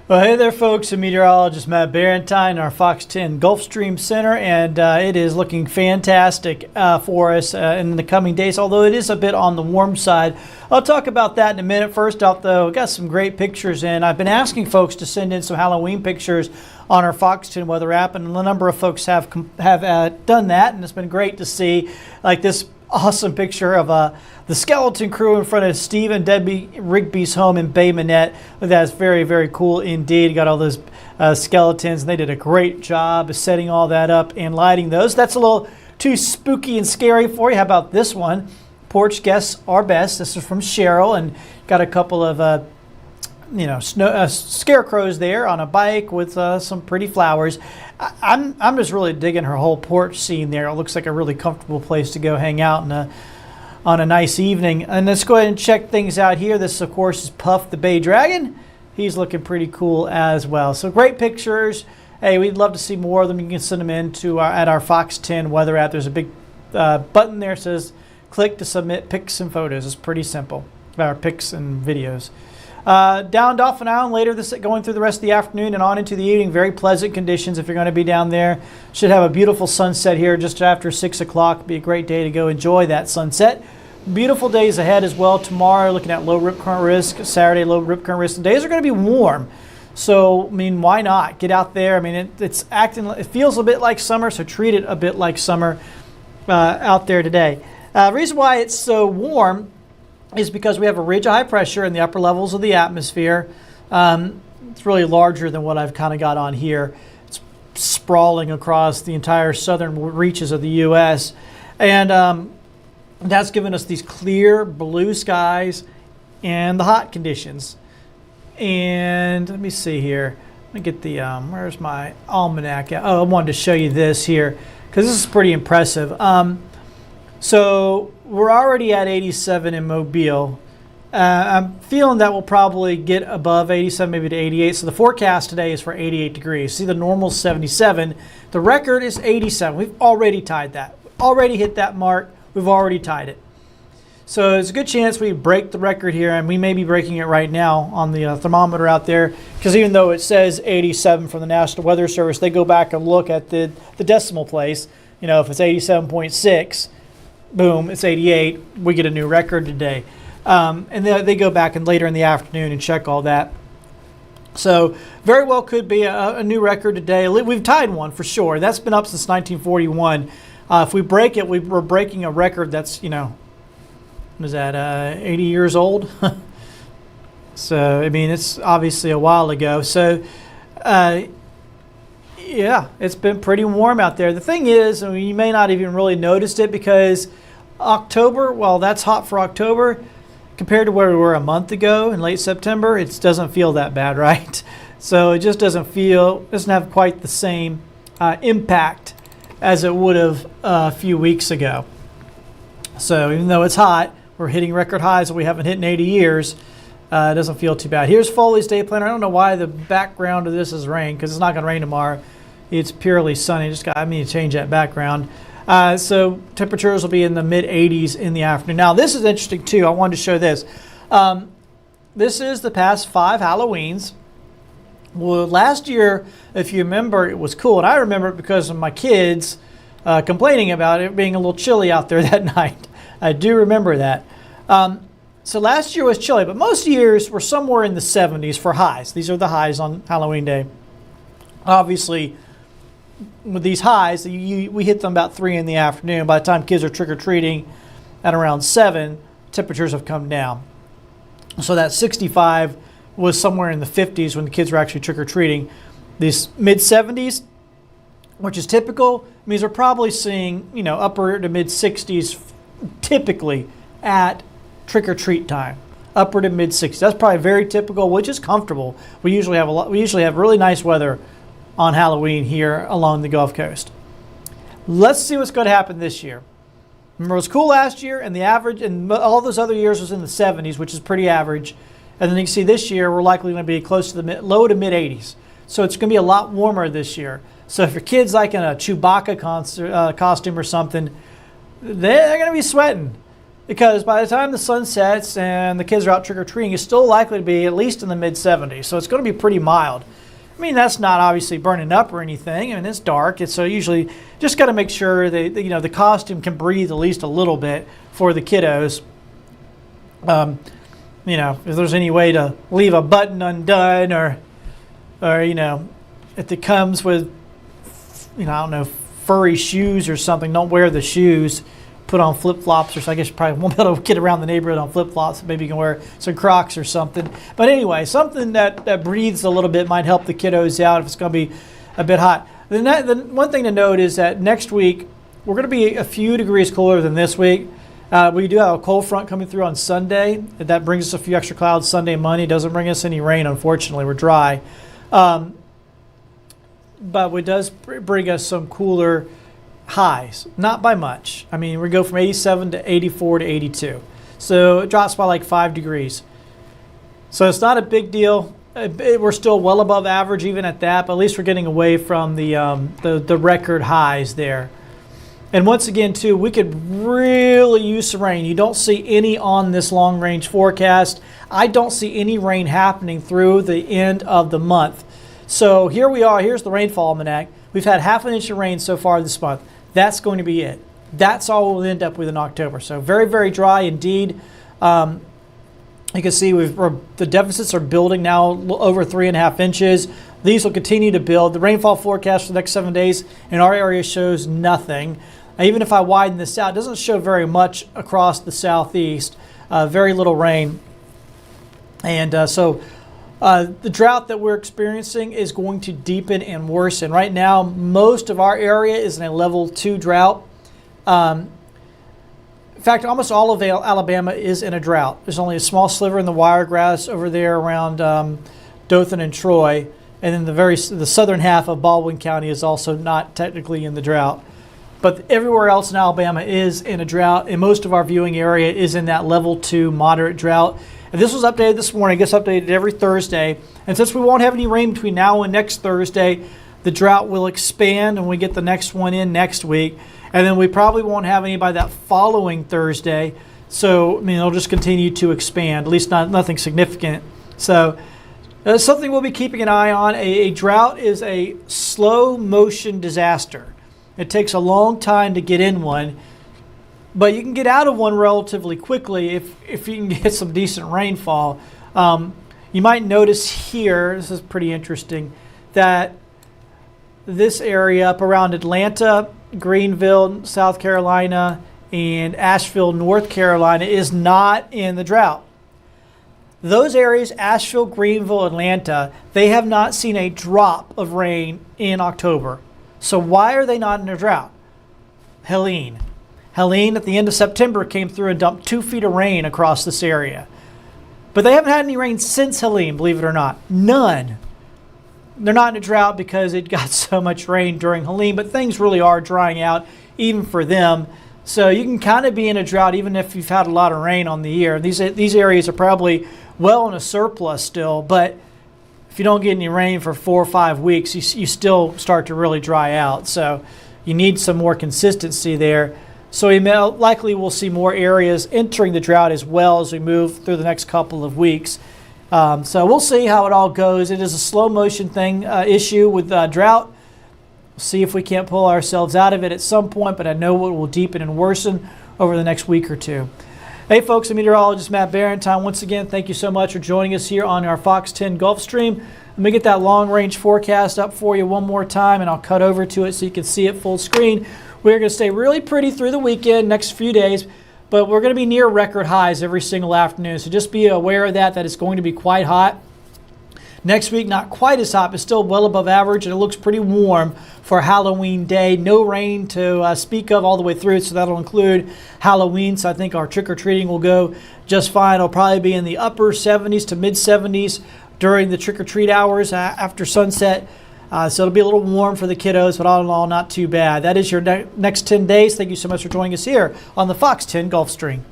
Well, hey there, folks. I'm Meteorologist Matt Barrentine in our Fox 10 Gulfstream Center, and it is looking fantastic for us in the coming days, although it is a bit on the warm side. I'll talk about that in a minute. First off, though, got some great pictures in. I've been asking folks to send in some Halloween pictures on our Fox 10 weather app, and a number of folks have done that, and it's been great to see, like this awesome picture of the skeleton crew in front of Steve and Debbie Rigby's home in Bay Minette. That's very, very cool indeed. You got all those skeletons, and they did a great job of setting all that up and lighting those. That's a little too spooky and scary for you. How about this one? Porch guests are best. This is from Cheryl, and got a couple of scarecrows there on a bike with some pretty flowers. I'm just really digging her whole porch scene there. It looks like a really comfortable place to go hang out on a nice evening. And let's go ahead and check things out here. This, of course, is Puff the Bay Dragon. He's looking pretty cool as well. So great pictures. Hey, we'd love to see more of them. You can send them in to at our Fox 10 weather app. There's a big button there that says click to submit pics and photos. It's pretty simple. Our pics and videos. Down Dauphin Island later going through the rest of the afternoon and on into the evening. Very pleasant conditions if you're going to be down there. Should have a beautiful sunset here just after 6 o'clock. Be a great day to go enjoy that sunset. Beautiful days ahead as well. Tomorrow looking at low rip current risk. Saturday low rip current risk. The days are going to be warm. So, I mean, why not? Get out there. I mean, it feels a bit like summer, so treat it a bit like summer out there today. The reason why it's so warm is because we have a ridge of high pressure in the upper levels of the atmosphere. It's really larger than what I've kind of got on here. It's sprawling across the entire southern reaches of the U.S. And that's given us these clear blue skies and the hot conditions. And let me see here. Let me get the, where's my almanac? Oh, I wanted to show you this here because this is pretty impressive. So we're already at 87 in Mobile. I'm feeling that we'll probably get above 87, maybe to 88. So the forecast today is for 88 degrees. See, the normal 77. The record is 87. We've already tied that. Already hit that mark. We've already tied it. So there's a good chance we break the record here, and we may be breaking it right now on the thermometer out there, because even though it says 87 from the National Weather Service, they go back and look at the decimal place. You know, if it's 87.6, boom, it's 88. We get a new record today. And they go back and later in the afternoon and check all that. So very well could be a new record today. We've tied one for sure. That's been up since 1941. If we break it, we're breaking a record that's, what is that, 80 years old? So, I mean, it's obviously a while ago. So, yeah, it's been pretty warm out there. The thing is, I mean, you may not even really noticed it because October, well, that's hot for October. Compared to where we were a month ago in late September, it doesn't feel that bad, right? So it just doesn't have quite the same impact as it would have a few weeks ago. So even though it's hot, we're hitting record highs that we haven't hit in 80 years. It doesn't feel too bad. Here's Foley's day planner. I don't know why the background of this is rain, because it's not going to rain tomorrow. It's purely sunny. I need to change that background. So temperatures will be in the mid-80s in the afternoon. Now, this is interesting, too. I wanted to show this. This is the past 5 Halloweens. Well, last year, if you remember, it was cool. And I remember it because of my kids complaining about it being a little chilly out there that night. I do remember that. So last year was chilly, but most years were somewhere in the 70s for highs. These are the highs on Halloween Day. Obviously, with these highs, we hit them about 3 in the afternoon. By the time kids are trick-or-treating at around 7, temperatures have come down. So that 65 was somewhere in the 50s when the kids were actually trick-or-treating. These mid-70s, which is typical, means we're probably seeing, upper to mid-60s typically at trick-or-treat time. Upper to mid-60s. That's probably very typical, which is comfortable. We usually have really nice weather on Halloween here along the Gulf Coast. Let's see what's going to happen this year. Remember, it was cool last year, and the average, and all those other years was in the 70s, which is pretty average. And then you can see this year, we're likely going to be close to the low to mid-80s. So it's going to be a lot warmer this year. So if your kid's like in a Chewbacca costume or something, they're going to be sweating. because by the time the sun sets and the kids are out trick-or-treating, it's still likely to be at least in the mid-70s. So it's going to be pretty mild. I mean, that's not obviously burning up or anything. I mean, it's dark. It's so usually just got to make sure that, you know, the costume can breathe at least a little bit for the kiddos. You know, if there's any way to leave a button undone, or you know, if it comes with, you know, I don't know, furry shoes or something, don't wear the shoes. Put on flip-flops, or so I guess you probably won't be able to get around the neighborhood on flip-flops. Maybe you can wear some Crocs or something. But anyway, something that breathes a little bit might help the kiddos out if it's going to be a bit hot. The one thing to note is that next week, we're going to be a few degrees cooler than this week. We do have a cold front coming through on Sunday. That brings us a few extra clouds Sunday and Monday. It doesn't bring us any rain, unfortunately. We're dry. But it does bring us some cooler highs, not by much. I mean, we go from 87 to 84 to 82. So it drops by like 5 degrees. So it's not a big deal. We're still well above average even at that, but at least we're getting away from the record highs there. And once again, too, we could really use some rain. You don't see any on this long-range forecast. I don't see any rain happening through the end of the month. So here we are. Here's the rainfall almanac. We've had half an inch of rain so far this month. That's going to be it. That's all we'll end up with in October. So very, very dry indeed. You can see the deficits are building now over 3.5 inches. These will continue to build. The rainfall forecast for the next 7 days in our area shows nothing. Even if I widen this out, it doesn't show very much across the southeast. Very little rain. And the drought that we're experiencing is going to deepen and worsen. Right now, most of our area is in a level 2 drought. In fact, almost all of Alabama is in a drought. There's only a small sliver in the wiregrass over there around Dothan and Troy. And then the southern half of Baldwin County is also not technically in the drought. But everywhere else in Alabama is in a drought, and most of our viewing area is in that level 2 moderate drought. And this was updated this morning. It gets updated every Thursday. And since we won't have any rain between now and next Thursday, the drought will expand and we get the next one in next week. And then we probably won't have any by that following Thursday. So, I mean, it'll just continue to expand, at least nothing significant. So, something we'll be keeping an eye on. A drought is a slow motion disaster. It takes a long time to get in one. But you can get out of one relatively quickly if you can get some decent rainfall. You might notice here, this is pretty interesting, that this area up around Atlanta, Greenville, South Carolina, and Asheville, North Carolina, is not in the drought. Those areas, Asheville, Greenville, Atlanta, they have not seen a drop of rain in October. So why are they not in a drought? Helene at the end of September came through and dumped 2 feet of rain across this area. But they haven't had any rain since Helene, believe it or not. None. They're not in a drought because it got so much rain during Helene, but things really are drying out even for them. So you can kind of be in a drought even if you've had a lot of rain on the year. These areas are probably well in a surplus still, but if you don't get any rain for 4 or 5 weeks, you still start to really dry out. So you need some more consistency there. So we likely will see more areas entering the drought as well as we move through the next couple of weeks. So we'll see how it all goes. It is a slow motion issue with drought. We'll see if we can't pull ourselves out of it at some point, but I know it will deepen and worsen over the next week or two. Hey folks, I'm Meteorologist Matt Barrentine. Once again, thank you so much for joining us here on our Fox 10 Gulf Stream. Let me get that long range forecast up for you one more time, and I'll cut over to it so you can see it full screen. We're going to stay really pretty through the weekend, next few days, but we're going to be near record highs every single afternoon. So just be aware of that it's going to be quite hot. Next week, not quite as hot, but still well above average, and it looks pretty warm for Halloween day. No rain to speak of all the way through, so that'll include Halloween. So I think our trick-or-treating will go just fine. It'll probably be in the upper 70s to mid-70s during the trick-or-treat hours after sunset. So it'll be a little warm for the kiddos, but all in all, not too bad. That is your next 10 days. Thank you so much for joining us here on the Fox 10 Gulf Stream.